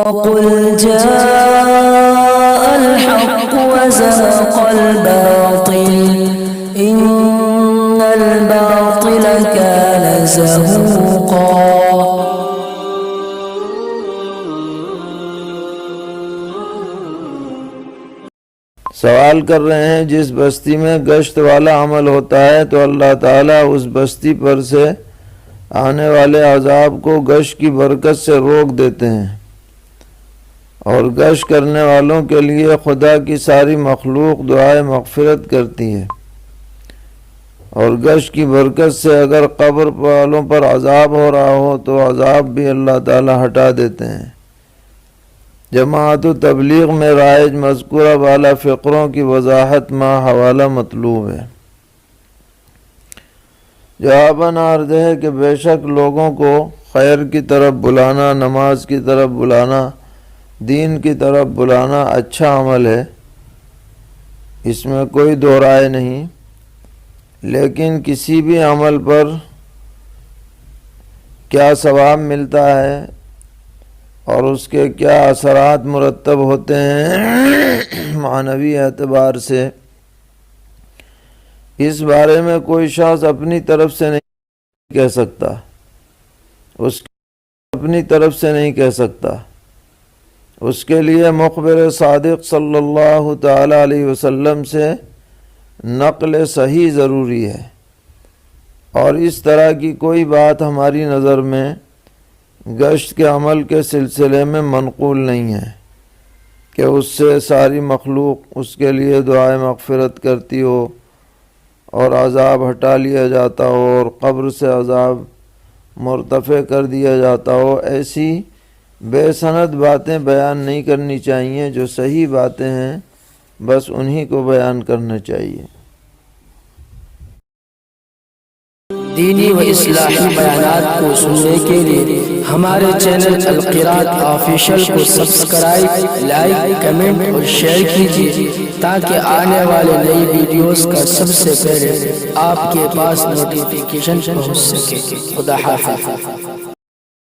وقل جاء الحق وزهق الباطل إن الباطل كان زهوقا۔ سوال کر رہے ہیں جس بستی میں گشت والا عمل ہوتا ہے تو اللہ تعالیٰ اس بستی پر سے آنے والے عذاب کو گشت کی برکت سے روک دیتے ہیں، اور گشت کرنے والوں کے لیے خدا کی ساری مخلوق دعائے مغفرت کرتی ہے، اور گشت کی برکت سے اگر قبر والوں پر عذاب ہو رہا ہو تو عذاب بھی اللہ تعالیٰ ہٹا دیتے ہیں۔ جماعت و تبلیغ میں رائج مذکورہ بالا فقروں کی وضاحت مع حوالہ مطلوب ہے۔ جواباً عرض ہے کہ بے شک لوگوں کو خیر کی طرف بلانا، نماز کی طرف بلانا، دین کی طرف بلانا اچھا عمل ہے، اس میں کوئی دو رائے نہیں، لیکن کسی بھی عمل پر کیا ثواب ملتا ہے اور اس کے کیا اثرات مرتب ہوتے ہیں معنوی اعتبار سے، اس بارے میں کوئی شخص اپنی طرف سے نہیں کہہ سکتا، اپنی طرف سے نہیں کہہ سکتا۔ اس کے لیے مخبر صادق صلی اللہ تعالی علیہ وسلم سے نقل صحیح ضروری ہے، اور اس طرح کی کوئی بات ہماری نظر میں گشت کے عمل کے سلسلے میں منقول نہیں ہے کہ اس سے ساری مخلوق اس کے لیے دعائے مغفرت کرتی ہو اور عذاب ہٹا لیا جاتا ہو اور قبر سے عذاب مرتفع کر دیا جاتا ہو۔ ایسی بے سند باتیں بیان نہیں کرنی چاہیے، جو صحیح باتیں ہیں بس انہی کو بیان کرنا چاہیے۔ دینی و اصلاحی بیانات کو سننے کے لیے ہمارے چینل القراءت آفیشل کو سبسکرائب، لائک، کمنٹ اور شیئر کیجیے تاکہ آنے والے نئی ویڈیوز کا سب سے پہلے آپ کے پاس نوٹیفیکیشن پہنچ سکے۔ خدا حافظ۔